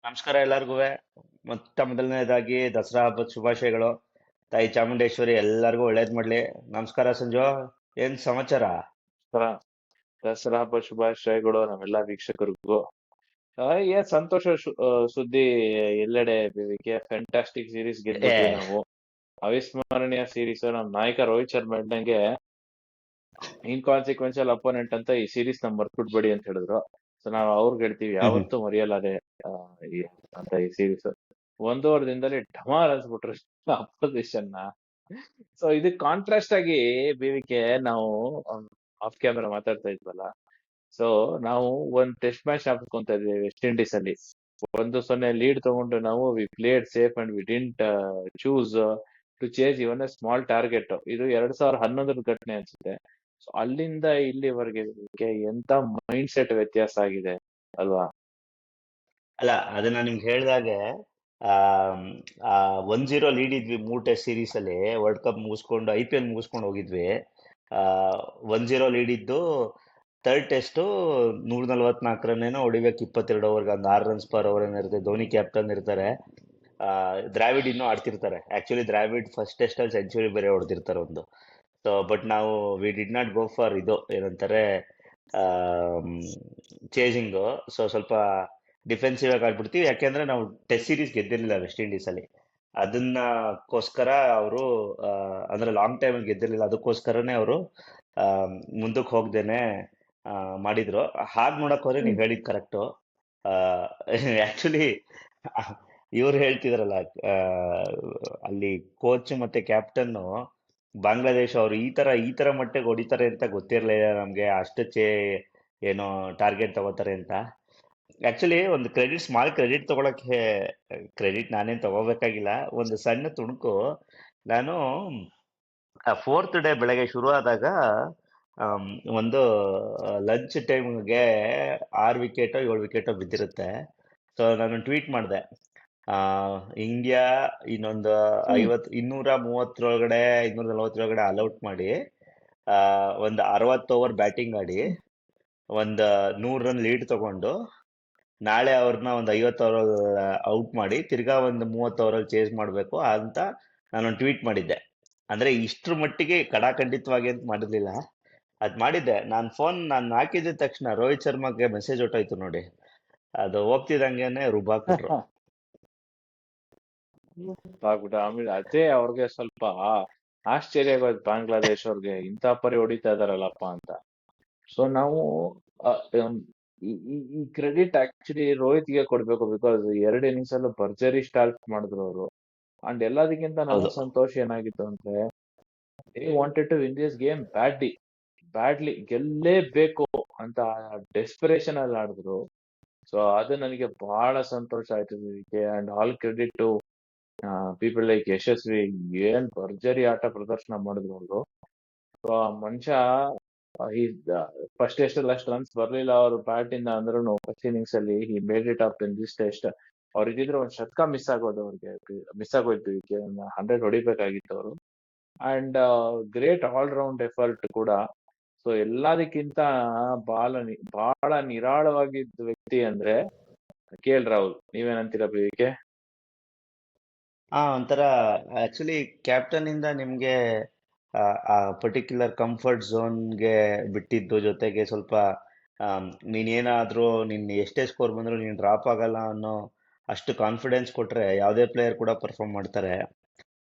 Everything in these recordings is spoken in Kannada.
ನಮಸ್ಕಾರ ಎಲ್ಲರಿಗೂ. ಮೊದಲನೇದಾಗಿ ದಸರಾ ಹಬ್ಬದ ಶುಭಾಶಯಗಳು. ತಾಯಿ ಚಾಮುಂಡೇಶ್ವರಿ ಎಲ್ಲರಿಗೂ ಒಳ್ಳೇದ್ ಮಾಡ್ಲಿ. ನಮಸ್ಕಾರ ಸಂಜು, ಏನ್ ಸಮಾಚಾರ? ದಸರಾ ದಸರಾ ಹಬ್ಬ ಶುಭಾಶಯಗಳು ನಮ್ಮೆಲ್ಲ ವೀಕ್ಷಕರಿಗೂ. ಏನ್ ಸಂತೋಷ ಸುದ್ದಿ ಎಲ್ಲೆಡೆ BVK ಫ್ಯಾಂಟಾಸ್ಟಿಕ್ ಸೀರೀಸ್ ಏ ಗೆದ್ಬಿಟ್ವಿ ನಾವು. ಅವಿಸ್ಮರಣೀಯ ಸೀರೀಸ್. ನಮ್ ನಾಯಕ ರೋಹಿತ್ ಶರ್ಮಾ ಹೇಳ್ದಂಗೆ ಇನ್ಕಾನ್ಸಿಕ್ವೆನ್ಷಿಯಲ್ ಅಪೋನೆಂಟ್ ಅಂತ ಈ ಸೀರೀಸ್ ನ ಮರ್ತ್ಬಿಡ್ಬೇಡಿ ಅಂತ ಹೇಳಿದ್ರು. ಸೊ ನಾವು ಅವ್ರಿಗೆ ಹೇಳ್ತೀವಿ ಹ್ಮ್ ಹ್ಮ್ ಯಾವತ್ತೂ ಮರೆಯಲಾದೆ ಈ ಅಂತ ಈ ಸೀರೀಸ್. ಒಂದೂವರೆ ದಿನದಲ್ಲಿ ಢಮಾರ್ ಅನ್ಸ್ಬಿಟ್ರು ಅಪೋಸಿಷನ್ ನ. ಸೊ ಇದಕ್ ಕಾಂಟ್ರಾಸ್ಟ್ ಆಗಿ BVK ನಾವು ಆಫ್ ಕ್ಯಾಮೆರಾ ಮಾತಾಡ್ತಾ ಇದ್ವಲ್ಲ. ಸೊ ನಾವು ಒಂದ್ ಟೆಸ್ಟ್ ಮ್ಯಾಚ್ ಆಡ್ಕೊಂತ ಇದ್ವಿ ವೆಸ್ಟ್ ಇಂಡೀಸ್ ಅಲ್ಲಿ. 1-0 ಲೀಡ್ ತಗೊಂಡು ನಾವು we played safe and we didn't choose to chase even a small target. ಇದು 2011 ಘಟನೆ ಅನ್ಸುತ್ತೆ. ಸೊ ಅಲ್ಲಿಂದ ಇಲ್ಲಿವರೆಗೆ ಎಂತ ಮೈಂಡ್ ಸೆಟ್ ವ್ಯತ್ಯಾಸ ಆಗಿದೆ ಅಲ್ವಾ? ಅಲ್ಲ, ಅದನ್ನ ನಿಮ್ಗೆ ಹೇಳ್ದಾಗೆ ಆ 1-0 ಲೀಡ್ ಇದ್ವಿ 3 ಟೆಸ್ಟ್ ಸೀರೀಸ್ ಅಲ್ಲಿ. ವರ್ಲ್ಡ್ ಕಪ್ ಮುಗಿಸ್ಕೊಂಡು IPL ಮುಗಿಸ್ಕೊಂಡು ಹೋಗಿದ್ವಿ. ಆ 1-0 ಲೀಡ್ ಇದ್ದು ಥರ್ಡ್ ಟೆಸ್ಟ್ 144 ರನ್ನೇನೋ ಹೊಡಿಬೇಕು 22 ಓವರ್ಗೆ. ಒಂದು 6 ರನ್ಸ್ ಪರ್ ಓವರ್ ಏನೋ ಇರುತ್ತೆ. ಧೋನಿ ಕ್ಯಾಪ್ಟನ್ ಇರ್ತಾರೆ. ಆ ದ್ರಾವಿಡ್ ಇನ್ನೂ ಆಡ್ತಿರ್ತಾರೆ. ಆಕ್ಚುಲಿ ದ್ರಾವಿಡ್ ಫಸ್ಟ್ ಟೆಸ್ಟ್ ಅಲ್ಲಿ ಸೆಂಚುರಿ ಬೇರೆ ಹೊಡೆದಿರ್ತಾರೆ ಒಂದು. ಸೊ ಬಟ್ ನಾವು we did not go for ಇದು ಏನಂತಾರೆ ಚೇಸಿಂಗ್. ಸೊ ಸ್ವಲ್ಪ ಡಿಫೆನ್ಸಿವ್ ಆಗಿ ಆಡ್ಬಿಡ್ತೀವಿ, ಯಾಕೆಂದ್ರೆ ನಾವು ಟೆಸ್ಟ್ ಸೀರೀಸ್ ಗೆದ್ದಿರ್ಲಿಲ್ಲ ವೆಸ್ಟ್ ಇಂಡೀಸ್ ಅಲ್ಲಿ. ಅದನ್ನಕ್ಕೋಸ್ಕರ ಅವರು ಅಂದ್ರೆ ಲಾಂಗ್ ಟೈಮ್ ಅಲ್ಲಿ ಗೆದ್ದಿರ್ಲಿಲ್ಲ, ಅದಕ್ಕೋಸ್ಕರನೇ ಅವರು ಮುಂದಕ್ಕೆ ಹೋಗ್ದೇನೆ ಮಾಡಿದ್ರು. ಹಾಗೆ ನೋಡಕ್ ಹೋದ್ರೆ ನೀವು ಹೇಳಿದ್ ಕರೆಕ್ಟು. ಆಕ್ಚುಲಿ ಇವ್ರು ಹೇಳ್ತಿದ್ರಲ್ಲ, ಆ, ಅಲ್ಲಿ ಕೋಚ್ ಮತ್ತೆ ಕ್ಯಾಪ್ಟನ್ ಬಾಂಗ್ಲಾದೇಶ ಅವರು ಈ ತರ ಮಟ್ಟಿಗೆ ಹೊಡಿತಾರೆ ಅಂತ ಗೊತ್ತಿರಲಿಲ್ಲ ನಮ್ಗೆ. ಅಷ್ಟು ಏನೋ ಟಾರ್ಗೆಟ್ ತಗೋತಾರೆ ಅಂತ. ಆಕ್ಚುಲಿ ಒಂದು ಸ್ಮಾಲ್ ಕ್ರೆಡಿಟ್ ತಗೊಳಕ್ಕೆ, ಕ್ರೆಡಿಟ್ ನಾನೇನ್ ತಗೋಬೇಕಾಗಿಲ್ಲ. ಒಂದು ಸಣ್ಣ ತುಣುಕು. ನಾನು ಫೋರ್ತ್ ಡೇ ಬೆಳಗ್ಗೆ ಶುರು ಆದಾಗ ಆಮ್, ಒಂದು ಲಂಚ್ ಟೈಮ್ಗೆ 6 ವಿಕೆಟೋ 7 ವಿಕೆಟೋ ಬಿದ್ದಿರುತ್ತೆ. ಸೊ ನಾನು ಟ್ವೀಟ್ ಮಾಡಿದೆ, ಇಂಡಿಯಾ ಇನ್ನೊಂದು ಹ್ಮ್ 230 240 ಅಲೌಟ್ ಮಾಡಿ, ಆ, ಒಂದು 60 ಓವರ್ ಬ್ಯಾಟಿಂಗ್ ಆಡಿ, ಒಂದು 100 ರನ್ ಲೀಡ್ ತಗೊಂಡು, ನಾಳೆ ಅವ್ರನ್ನ ಒಂದು 50 ಓವರ್ ಔಟ್ ಮಾಡಿ, ತಿರ್ಗಾ ಒಂದು 30 ಓವರಲ್ಲಿ ಚೇಸ್ ಮಾಡಬೇಕು ಅಂತ ನಾನೊಂದು ಟ್ವೀಟ್ ಮಾಡಿದ್ದೆ. ಅಂದ್ರೆ ಇಷ್ಟ್ರ ಮಟ್ಟಿಗೆ ಕಡಾಖಂಡಿತವಾಗಿ ಅಂತ ಮಾಡಿರ್ಲಿಲ್ಲ. ಅದ್ ಮಾಡಿದ್ದೆ. ನಾನು ಹಾಕಿದ ತಕ್ಷಣ ರೋಹಿತ್ ಶರ್ಮಾಗೆ ಮೆಸೇಜ್ ಹೊಟ್ಟೋಯ್ತು ನೋಡಿ. ಅದು ಹೋಗ್ತಿದಂಗೆನೆ ರುಬ್ಬಾಕ್ಬಿಟ್ರು. ಆಗ್ಬಿಟ್ಟು ಆಮೇಲೆ ಅದೇ ಅವ್ರಿಗೆ ಸ್ವಲ್ಪ ಆಶ್ಚರ್ಯ ಆಗೋಯ್ತು ಬಾಂಗ್ಲಾದೇಶ್ ಅವ್ರಿಗೆ, ಇಂಥ ಪರಿ ಹೊಡಿತಾ ಇದಾರಲ್ಲಪ್ಪ ಅಂತ. ಸೊ ನಾವು ಆ, um, ಈ ಕ್ರೆಡಿಟ್ ಆಕ್ಚುಲಿ ರೋಹಿತ್ಗೆ ಕೊಡ್ಬೇಕು. ಬಿಕಾಸ್ 2 ಇನ್ನಿಂಗ್ಸ್ ಅಲ್ಲೂ ಭರ್ಜರಿ ಸ್ಟಾರ್ಟ್ ಮಾಡಿದ್ರು ಅವರು. ಅಂಡ್ ಎಲ್ಲದಕ್ಕಿಂತ ಹೌದು. ನಮ್ಗೆ ಸಂತೋಷ ಏನಾಗಿತ್ತು ಅಂದ್ರೆ they wanted to win this game badly ಗೆಲ್ಲೇಬೇಕು ಅಂತ ಡೆಸ್ಪಿರೇಷನ್ ಅಲ್ಲಿ ಆಡಿದ್ರು. ಸೊ ಅದು ನನಗೆ ಬಹಳ ಸಂತೋಷ ಆಯ್ತು ಇದಕ್ಕೆ. And all credit to people like Yashasvi. ಏನ್ ಭರ್ಜರಿ ಆಟ ಪ್ರದರ್ಶನ ಮಾಡಿದ್ರು ಅವರು. ಸೊ ಆ ಮನುಷ್ಯ ಈ ಫಸ್ಟ್ ಟೆಸ್ಟ್ ಅಲ್ಲಿ ಅಷ್ಟು ರನ್ಸ್ ಬರ್ಲಿಲ್ಲ ಅವ್ರ ಬ್ಯಾಟ್ ಇಂದ ಅಂದ್ರೂ ಫಸ್ಟ್ ಇನ್ನಿಂಗ್ಸ್ ಅಲ್ಲಿ he made it up in this test. ಅವ್ರು ಇದ್ದಿದ್ರೆ ಒಂದ್ ಶತಕ ಮಿಸ್ ಆಗೋದು ಅವ್ರಿಗೆ. ಮಿಸ್ ಆಗೋಯ್ತು. 100 ಹೊಡಿಬೇಕಾಗಿತ್ತು ಅವರು. And great all round effort ಕೂಡ. ಸೊ ಎಲ್ಲದಕ್ಕಿಂತ ಬಹಳ ನಿರಾಳವಾಗಿದ್ದ ವ್ಯಕ್ತಿ ಅಂದ್ರೆ KL ರಾಹುಲ್. ನೀವೇನಂತೀರಾ BVK? ಒಂಥರ ಆಕ್ಚುಲಿ ಕ್ಯಾಪ್ಟನ್ ಇಂದ ನಿಮ್ಗೆ ಆ ಪರ್ಟಿಕ್ಯುಲರ್ ಕಂಫರ್ಟ್ ಝೋನ್ಗೆ ಬಿಟ್ಟಿದ್ದು, ಜೊತೆಗೆ ಸ್ವಲ್ಪ ನೀನೇನಾದ್ರೂ ಎಷ್ಟೇ ಸ್ಕೋರ್ ಬಂದ್ರು ನೀನ್ ಡ್ರಾಪ್ ಆಗಲ್ಲ ಅನ್ನೋ ಅಷ್ಟು ಕಾನ್ಫಿಡೆನ್ಸ್ ಕೊಟ್ರೆ ಯಾವುದೇ ಪ್ಲೇಯರ್ ಕೂಡ ಪರ್ಫಾರ್ಮ್ ಮಾಡ್ತಾರೆ.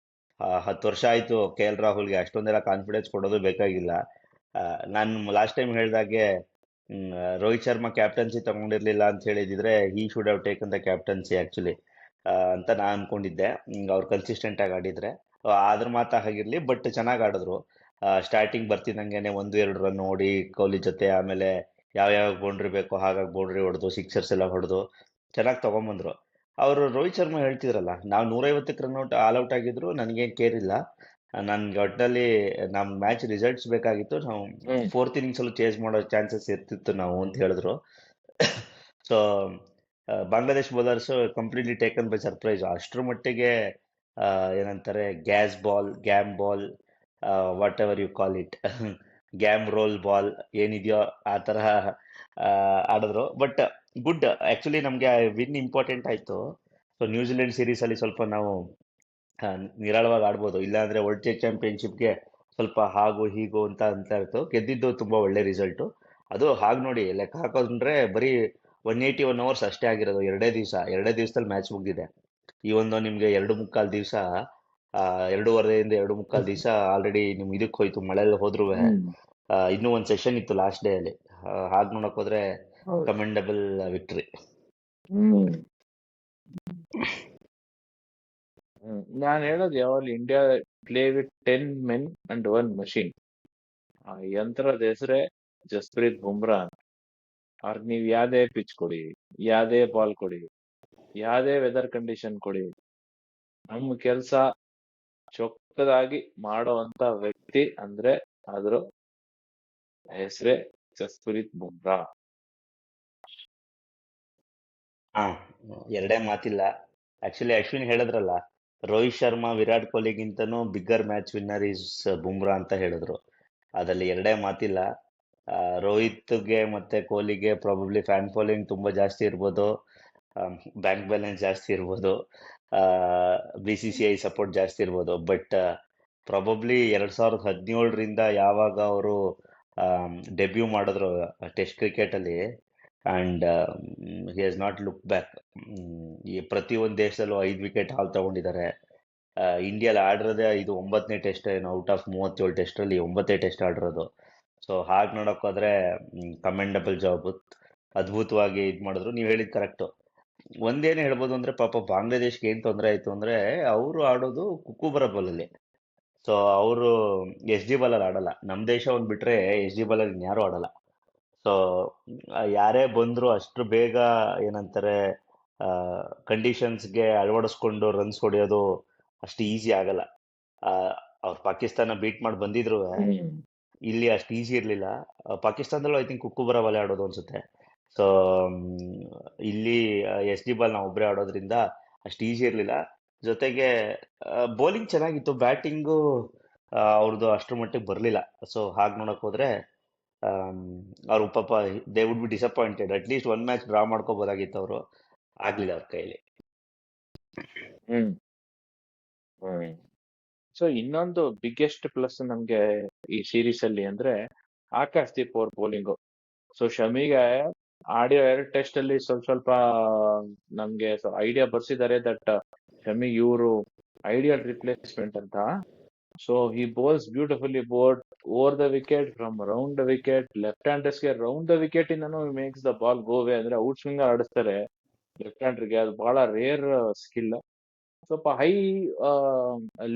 10 ವರ್ಷ ಆಯ್ತು KL ರಾಹುಲ್ಗೆ, ಅಷ್ಟೊಂದೆಲ್ಲ ಕಾನ್ಫಿಡೆನ್ಸ್ ಕೊಡೋದು ಬೇಕಾಗಿಲ್ಲ. ನಾನು ಲಾಸ್ಟ್ ಟೈಮ್ ಹೇಳ್ದಾಗೆ, ರೋಹಿತ್ ಶರ್ಮಾ ಕ್ಯಾಪ್ಟನ್ಸಿ ತಗೊಂಡಿರ್ಲಿಲ್ಲ ಅಂತ ಹೇಳಿದಿದ್ರೆ he should have taken the captaincy actually ಅಂತ ನಾನು ಅನ್ಕೊಂಡಿದ್ದೆ. ಅವ್ರು ಕನ್ಸಿಸ್ಟೆಂಟ್ ಆಗಿ ಆಡಿದ್ರೆ. ಅದ್ರ ಮಾತಾ ಹಾಗಿರ್ಲಿ, ಬಟ್ ಚೆನ್ನಾಗಿ ಆಡಿದ್ರು. ಸ್ಟಾರ್ಟಿಂಗ್ ಬರ್ತಿದ್ದಂಗೆನೆ 1-2 ರನ್ ಓಡಿ ಕೊಹ್ಲಿ ಜೊತೆ, ಆಮೇಲೆ ಯಾವ ಬೌಂಡ್ರಿ ಬೇಕೋ ಹಾಗಾಗಿ ಬೌಂಡ್ರಿ ಹೊಡೆದು ಸಿಕ್ಸರ್ಸ್ ಎಲ್ಲ ಹೊಡೆದು ಚೆನ್ನಾಗಿ ತಗೊಂಬಂದ್ರು. ಅವರು ರೋಹಿತ್ ಶರ್ಮಾ ಹೇಳ್ತಿದ್ರಲ್ಲ, ನಾವು 150ಕ್ಕೆ ರನ್ ಆಲ್ ಔಟ್ ಆಗಿದ್ರು ನನಗೇನು ಕೇರ್ ಇಲ್ಲ, ನನ್ಗೆ ಒಟ್ಟಲ್ಲಿ ನಮ್ ಮ್ಯಾಚ್ ರಿಸಲ್ಟ್ಸ್ ಬೇಕಾಗಿತ್ತು, ನಾವು ಹ್ಮ್ ಫೋರ್ತ್ ಇನ್ನಿಂಗ್ಸ್ ಅಲ್ಲೂ ಚೇಸ್ ಮಾಡೋ ಚಾನ್ಸಸ್ ಇರ್ತಿತ್ತು ನಾವು ಅಂತ ಹೇಳಿದ್ರು. So Bangladesh bowlers completely taken by surprise. ಅಷ್ಟ್ರ ಮಟ್ಟಿಗೆ ಆ, ಏನಂತಾರೆ, gam ball, what ever you call it, gam roll ball ಏನಿದೆಯೋ ಆ ತರಹ ಆಡಿದ್ರು. But good. ಆಕ್ಚುಲಿ ನಮ್ಗೆ ವಿನ್ ಇಂಪಾರ್ಟೆಂಟ್ ಆಯ್ತು. ಸೊ ನ್ಯೂಜಿಲೆಂಡ್ ಸೀರೀಸ್ ಅಲ್ಲಿ ಸ್ವಲ್ಪ ನಾವು ಆ, ನಿರಾಳವಾಗಿ ಆಡ್ಬೋದು. ಇಲ್ಲಾಂದ್ರೆ ವರ್ಲ್ಡ್ ಚೆಸ್ ಚಾಂಪಿಯನ್ಶಿಪ್ಗೆ ಸ್ವಲ್ಪ ಹಾಗೂ ಹೀಗೂ ಅಂತ ಇತ್ತು. ಗೆದ್ದಿದ್ದು ತುಂಬಾ ಒಳ್ಳೆ ರಿಸಲ್ಟ್. ಅದು ಹಾಗೆ ನೋಡಿ ಲೆಕ್ಕ ಹಾಕೋದಂದ್ರೆ ಬರೀ 181 ಅವರ್ಸ್ ಅಷ್ಟೇ ಆಗಿರೋದು. ಎರಡೇ ದಿವಸದಲ್ಲಿ ಮ್ಯಾಚ್ ಮುಗ್ದಿದೆ. ಈ ಒಂದು ನಿಮ್ಗೆ 2 ಮುಕ್ಕಾಲು ದಿವಸ, 2 ವರ್ಷದಿಂದ 2 ಮುಕ್ಕಾಲು ದಿವಸ ಆಲ್ರೆಡಿ ನಿಮ್ ಇದಕ್ಕೆ ಹೋಯ್ತು. ಮಳೆಯಲ್ಲಿ ಹೋದ್ರು ಹ್ಮ್. ಇನ್ನೂ ಒಂದು ಸೆಷನ್ ಇತ್ತು ಲಾಸ್ಟ್ ಡೇ ಅಲ್ಲಿ. ಹಾಗೆ ನೋಡಕ್ ಹೋದ್ರೆ ಹೌದು. Commendable victory. ಹ್ಮ್. ನಾನು ಹೇಳೋದು ಯಾವಾಗಲೂ India play with 10 men and 1 machine. ಆ ಯಂತ್ರದ ಹೆಸರೇ ಜಸ್ಪ್ರೀತ್ ಬುಮ್ರಾ ಅಂತ. ಅವ್ರಿಗೆ ನೀವು ಯಾವ್ದೇ ಪಿಚ್ ಕೊಡಿ, ಯಾವ್ದೇ ಬಾಲ್ ಕೊಡಿ, ಯಾವ್ದೇ ವೆದರ್ ಕಂಡೀಷನ್ ಕೊಡಿ, ನಮ್ಮ ಕೆಲಸ ಚೊಕ್ಕದಾಗಿ ಮಾಡೋವಂತ ವ್ಯಕ್ತಿ ಅಂದ್ರೆ ಅದ್ರ ಹೆಸರೇ ಜಸ್ಪ್ರೀತ್ ಬುಮ್ರಾ. ಹಾ, ಎರಡೇ ಮಾತಿಲ್ಲ. ಆಕ್ಚುಲಿ ಅಶ್ವಿನ್ ಹೇಳಿದ್ರಲ್ಲ, ರೋಹಿತ್ ಶರ್ಮಾ ವಿರಾಟ್ ಕೊಹ್ಲಿಗಿಂತನೂ bigger match winner is Bumrah ಅಂತ ಹೇಳಿದ್ರು. ಅದ್ರಲ್ಲಿ ಎರಡೇ ಮಾತಿಲ್ಲ. ರೋಹಿತ್ಗೆ ಮತ್ತೆ ಕೊಹ್ಲಿಗೆ ಪ್ರಾಬಬ್ಲಿ ಫ್ಯಾನ್ ಫಾಲೋಯಿಂಗ್ ತುಂಬಾ ಜಾಸ್ತಿ ಇರ್ಬೋದು, ಬ್ಯಾಂಕ್ ಬ್ಯಾಲೆನ್ಸ್ ಜಾಸ್ತಿ ಇರ್ಬೋದು, BCCI ಸಪೋರ್ಟ್ ಜಾಸ್ತಿ ಇರ್ಬೋದು. ಬಟ್ ಪ್ರಾಬಬ್ಲಿ 2017ರಿಂದ ಯಾವಾಗ ಅವರು ಡೆಬ್ಯೂ ಮಾಡಿದ್ರು ಟೆಸ್ಟ್ ಕ್ರಿಕೆಟ್ ಅಲ್ಲಿ, and he has not look back. ಈ ಪ್ರತಿಯೊಂದು ದೇಶದಲ್ಲೂ 5 ವಿಕೆಟ್ ಹಾಲ್ ತಗೊಂಡಿದ್ದಾರೆ. ಇಂಡಿಯಾಲಿ ಆಡಿರೋದೇ ಇದು 9ನೇ ಟೆಸ್ಟ್ ಏನು, ಔಟ್ ಆಫ್ 37 ಟೆಸ್ಟ್ ಅಲ್ಲಿ 9 ಟೆಸ್ಟ್ ಆಡಿರೋದು. ಸೊ ಹಾಗೆ ನೋಡಕ್ ಹೋದ್ರೆ ಕಮೆಂಡಬಲ್ ಜಾಬ್. ಅದ್ಭುತವಾಗಿ ಇದ್ ಮಾಡಿದ್ರು. ನೀವ್ ಹೇಳಿದ್ ಕರೆಕ್ಟ್. ಒಂದೇನು ಹೇಳ್ಬೋದು ಅಂದ್ರೆ, ಪಾಪ ಬಾಂಗ್ಲಾದೇಶ್ಗೆ ಏನ್ ತೊಂದರೆ ಆಯ್ತು ಅಂದ್ರೆ, ಅವರು ಆಡೋದು ಕುಕ್ಕುಬರ ಬಾಲಲ್ಲಿ. ಸೊ ಅವರು SG ಬಾಲಲ್ಲಿ ಆಡಲ್ಲ. ನಮ್ ದೇಶ ಒಂದ್ ಬಿಟ್ರೆ SG ಬಾಲಲ್ಲಿ ಇನ್ಯಾರು ಆಡಲ್ಲ. ಸೊ ಯಾರೇ ಬಂದ್ರು ಅಷ್ಟು ಬೇಗ ಏನಂತಾರೆ, ಕಂಡೀಷನ್ಸ್ಗೆ ಅಳವಡಿಸ್ಕೊಂಡು ರನ್ಸ್ ಹೊಡೆಯೋದು ಅಷ್ಟು ಈಸಿ ಆಗಲ್ಲ. ಅವ್ರು ಪಾಕಿಸ್ತಾನ ಬೀಟ್ ಮಾಡಿ ಬಂದಿದ್ರು, ಹ್ಮ್. ಇಲ್ಲಿ ಅಷ್ಟು ಈಸಿ ಇರ್ಲಿಲ್ಲ. ಪಾಕಿಸ್ತಾನದಲ್ಲೂ ಐ ಥಿಂಕ್ ಕುಕ್ಕುಬರ ಬಲೆ ಆಡೋದು ಅನ್ಸುತ್ತೆ. ಸೊ ಇಲ್ಲಿ SG ಬಾಲ್ ನಾವು ಒಬ್ಬರೇ ಆಡೋದ್ರಿಂದ ಅಷ್ಟು ಈಸಿ ಇರ್ಲಿಲ್ಲ. ಜೊತೆಗೆ ಬೌಲಿಂಗ್ ಚೆನ್ನಾಗಿತ್ತು, ಬ್ಯಾಟಿಂಗು ಅವ್ರದ್ದು ಅಷ್ಟ್ರ ಮಟ್ಟಿಗೆ ಬರಲಿಲ್ಲ. ಸೊ ಹಾಗೆ ನೋಡಕ್ ಹೋದ್ರೆ ಅವ್ರು ಪಾಪ they would be disappointed. At least 1 match draw ಮಾಡ್ಕೋಬೋದಾಗಿತ್ತು ಅವರು. ಆಗ್ಲಿಲ್ಲ ಅವ್ರ ಕೈಲಿ. ಹ್ಮ್. ಹ್ಮ್. ಸೊ ಇನ್ನೊಂದು ಬಿಗ್ಗೆಸ್ಟ್ ಪ್ಲಸ್ ನಮ್ಗೆ ಈ ಸೀರೀಸ್ ಅಲ್ಲಿ ಅಂದ್ರೆ ಆಕಾಶ್ ದೀಪ್ ಅವ್ರ ಬೌಲಿಂಗು. ಸೊ ಶಮಿಗೆ ಆಡಿಯೋ 2 ಟೆಸ್ಟ್ ಅಲ್ಲಿ ಸ್ವಲ್ಪ ಸ್ವಲ್ಪ ನಮ್ಗೆ ಐಡಿಯಾ ಬರ್ಸಿದ್ದಾರೆ ದಟ್ ಶಮಿ ಇವರು ಐಡಿಯಲ್ ರಿಪ್ಲೇಸ್ಮೆಂಟ್ ಅಂತ. So he bowls beautifully both over the wicket, from round the wicket, left ಹ್ಯಾಂಡರ್ಸ್ಗೆ ರೌಂಡ್ ದ ವಿಕೆಟ್ ಇಂದನೂ ಮೇಕ್ಸ್ ದ ಬಾಲ್ ಗೋವೆ. ಅಂದ್ರೆ ಔಟ್ ಸ್ವಿಂಗ್ ಆಡಿಸ್ತಾರೆ ಲೆಫ್ಟ್ ಹ್ಯಾಂಡರ್ಗೆ. ಅದು ಬಹಳ ರೇರ್ ಸ್ಕಿಲ್. ಸ್ವಲ್ಪ ಹೈ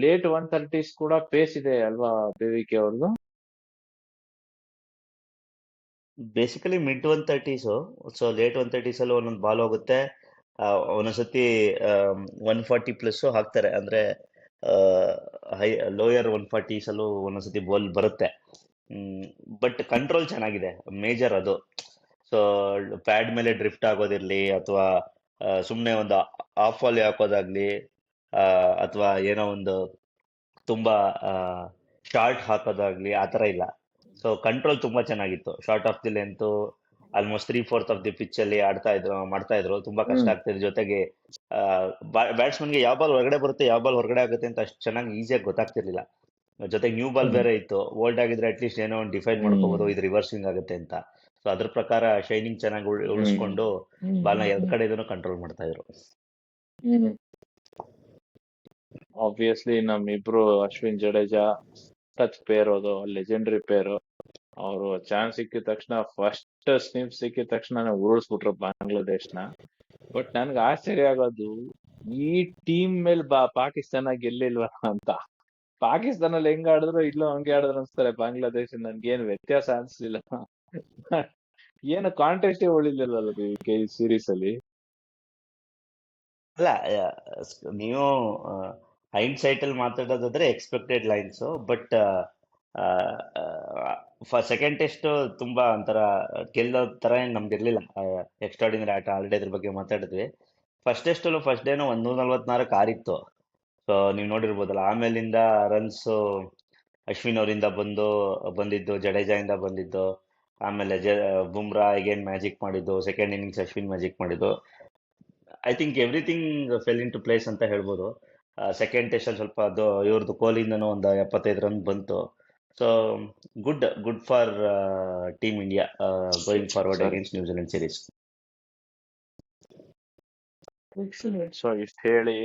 ಲೇಟ್ 130s ಕೂಡ ಪೇಸ್ ಇದೆ ಅಲ್ವಾ BVK ಅವ್ರದ್ದು? Basically mid 130s. So late 130s ಅಲ್ಲಿ ಒಂದೊಂದು ಬಾಲ್ ಹೋಗುತ್ತೆ. ಒಂದೊಂದ್ಸತಿ 140+ ಹಾಕ್ತಾರೆ. ಅಂದ್ರೆ ಹೈ ಲೋಯರ್ 140s ಅಲ್ಲೂ ಒಂದೊಂದ್ಸತಿ ಬಾಲ್ ಬರುತ್ತೆ. ಬಟ್ ಕಂಟ್ರೋಲ್ ಚೆನ್ನಾಗಿದೆ, ಮೇಜರ್ ಅದು. ಸೊ ಪ್ಯಾಡ್ ಮೇಲೆ ಡ್ರಿಫ್ಟ್ ಆಗೋದಿರ್ಲಿ, ಅಥವಾ ಸುಮ್ಮನೆ ಒಂದು ಆಫ್ ವಾಲಿ ಹಾಕೋದಾಗ್ಲಿ, ಅಥವಾ ಏನೋ ಒಂದು ತುಂಬಾ ಶಾರ್ಟ್ ಹಾಕೋದಾಗ್ಲಿ, ಆ ಥರ ಇಲ್ಲ. ಸೊ ಕಂಟ್ರೋಲ್ ತುಂಬಾ ಚೆನ್ನಾಗಿತ್ತು. Short of the length almost 3/4 of the pitch ಅಲ್ಲಿ ಮಾಡ್ತಾ ಇದ್ರು. ತುಂಬಾ ಕಷ್ಟ ಹ್ಮ್. ಆಗ್ತಿದೆ. ಜೊತೆಗೆ ಬ್ಯಾಟ್ಸ್ಮನ್ಗೆ ಯಾವ ಬಾಲ್ ಹೊರಗಡೆ ಬರುತ್ತೆ, ಯಾವ ಬಾಲ್ ಹೊರಗಡೆ ಆಗುತ್ತೆ ಅಂತ ಅಷ್ಟು ಚೆನ್ನಾಗಿ ಈಸಿಯಾಗಿ ಗೊತ್ತಾಗ್ತಿರ್ಲಿಲ್ಲ. ಜೊತೆಗೆ ನ್ಯೂ ಬಾಲ್ ಹ್ಮ್. ಬೇರೆ ಇತ್ತು. ಓಲ್ಡ್ ಆಗಿದ್ರೆ ಅಟ್ಲೀಸ್ಟ್ ಏನೋ ಒಂದು ಡಿಫೈನ್ ಮಾಡ್ಕೋಬಹುದು, ಹ್ಮ್. ಇದು ರಿವರ್ಸಿಂಗ್ ಆಗುತ್ತೆ ಅಂತ. ಸೊ ಅದ್ರ ಪ್ರಕಾರ ಶೈನಿಂಗ್ ಚೆನ್ನಾಗಿ ಹ್ಮ್. ಉಳಿಸ್ಕೊಂಡು ಬಾಲ್ನ ಎರಡು ಕಡೆ ಕಂಟ್ರೋಲ್ ಮಾಡ್ತಾ ಇದ್ರು. ಹ್ಮ್. ಆಬ್ವಿಯಸ್ಲಿ ನಮ್ಮಿಬ್ರು ಅಶ್ವಿನ್ ಜಡೇಜಾ ಟಚ್ ಪೇರ್, ಅದು ಲೆಜೆಂಡರಿ ಪೇರ್. ಅವರು ಚಾನ್ಸ್ ಸಿಕ್ಕಿದ ತಕ್ಷಣ ಫಸ್ಟ್ ಸ್ನಿಪ್ ಸಿಕ್ಕಿದ ತಕ್ಷಣ ಉರುಳಿಸ್ಬಿಟ್ರು ಬಾಂಗ್ಲಾದೇಶ್ನ. ಬಟ್ ನನ್ಗೆ ಆಶ್ಚರ್ಯ ಆಗೋದು ಈ ಟೀಮ್ ಮೇಲೆ ಪಾಕಿಸ್ತಾನ ಗೆಲ್ಲಿಲ್ವ ಅಂತ. ಪಾಕಿಸ್ತಾನಲ್ಲಿ ಹೆಂಗ್ ಆಡಿದ್ರು ಇಲ್ಲೂ ಹಂಗೆ ಆಡಿದ್ರು ಅನ್ಸ್ತಾರೆ ಬಾಂಗ್ಲಾದೇಶ. ನನ್ಗೇನು ವ್ಯತ್ಯಾಸ ಅನ್ಸ್ಲಿಲ್ಲ. ಏನು ಕಾಂಟೆಸ್ಟೇ ಉಳಿಲಿಲ್ಲಲ್ಲ ಈ ಸೀರೀಸ್ ಅಲ್ಲಿ. ಅಲ್ಲ, ನೀವು ಹೈಂಡ್ ಸೈಟ್ ಅಲ್ಲಿ ಮಾತಾಡೋದಾದ್ರೆ expected lines. But second test ತುಂಬಾ ಒಂಥರ ಗೆಲ್ಲೋ ತರ ಏನ್ ನಮ್ದಿರ್ಲಿಲ್ಲ. ಎಕ್ಸ್ಟ್ರಾಡಿನರಿ ಆಟ, ಆಲ್ರೆಡಿ ಅದ್ರ ಬಗ್ಗೆ ಮಾತಾಡಿದ್ವಿ. ಫಸ್ಟ್ ಡೇನು 144 ಆರಿತ್ತು. ಸೊ ನೀವು ನೋಡಿರ್ಬೋದಲ್ಲ. ಆಮೇಲಿಂದ ರನ್ಸ್ ಅಶ್ವಿನ್ ಅವರಿಂದ ಬಂದಿದ್ದು, ಜಡೇಜಾ ಇಂದ ಬಂದಿದ್ದು, ಆಮೇಲೆ ಬುಮ್ರಾ ಅಗೇನ್ ಮ್ಯಾಜಿಕ್ ಮಾಡಿದ್ದು, ಸೆಕೆಂಡ್ ಇನ್ನಿಂಗ್ಸ್ ಅಶ್ವಿನ್ ಮ್ಯಾಜಿಕ್ ಮಾಡಿದ್ದು. I think everything fell into place ಅಂತ ಹೇಳ್ಬೋದು. ಸೆಕೆಂಡ್ ಟೆಸ್ಟ್ ಅಲ್ಲಿ ಸ್ವಲ್ಪ ಅದು ಇವ್ರದ್ದು ಕೊಹ್ಲಿಯಿಂದನೂ ಒಂದು 75 ರನ್ ಬಂತು. So good for team India going forward ಸರಿ, ಅಗೇನ್ಸ್ಟ್ ನ್ಯೂಜಿಲೆಂಡ್ ಸೀರೀಸ್. ಸೊ ಇಷ್ಟು ಹೇಳಿ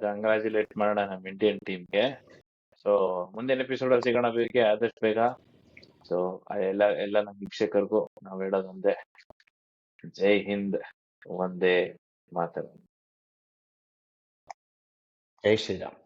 ಕಂಗ್ರಾಚುಲೇಟ್ ಮಾಡೋಣ ನಮ್ಮ ಇಂಡಿಯನ್ ಟೀಮ್ಗೆ. ಸೊ ಮುಂದಿನ ಎಪಿಸೋಡ್ ಅಲ್ಲಿ ಸಿಗೋಣ ಬೇಗ, ಆದಷ್ಟು ಬೇಗ. ಸೊ ಎಲ್ಲ ನಮ್ಮ ವೀಕ್ಷಕರಿಗೂ ನಾವು ಹೇಳೋದೊಂದೇ, ಜೈ ಹಿಂದ್, ಒಂದೇ ಮಾತರಂ. ಜೈ ಶ್ರೀರಾಮ್.